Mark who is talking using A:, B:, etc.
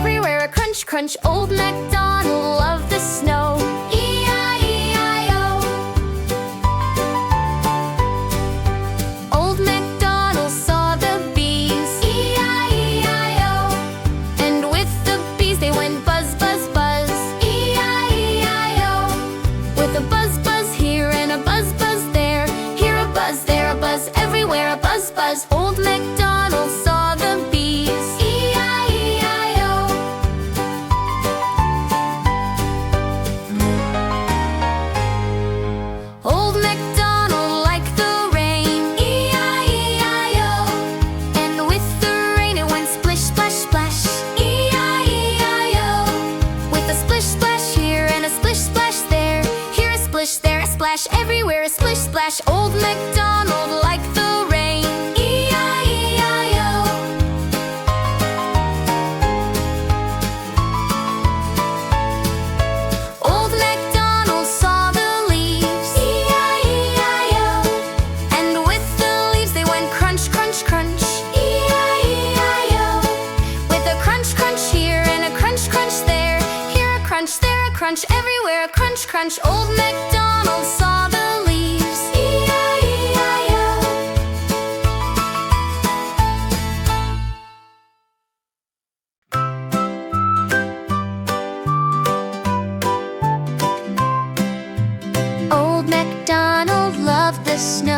A: everywhere a crunch, crunch. Old MacDonald loved the snow. E-I-E-I-O. Old MacDonald saw the bees. E-I-E-I-O. And with the bees they went buzz, buzz, buzz. E-I-E-I-O. With a buzz, buzz here and a buzz, buzz there. Here a buzz, there a buzz, everywhere a buzz, buzz. Old MacDonald saw the bees. E-I-E-I-O. Old MacDonald liked the rain. E-I-E-I-O. And with the rain it went splish, splash, splash. E-I-E-I-O. With a splish, splash here and a splish, splash there. Here a splish, there a splash, everywhere a splish, splash. Old MacDonald liked the rain. E-I-E-I-O. Old MacDonald saw the leaves. E-I-E-I-O. And with the leaves they went crunch, crunch, crunch. E-I-E-I-O. With a crunch, crunch here and a crunch, crunch there. Here a crunch, there a crunch, everywhere a crunch, crunch. Old MacDonald saw the leaves. E-I-E-I-O. Old MacDonald loved the snow.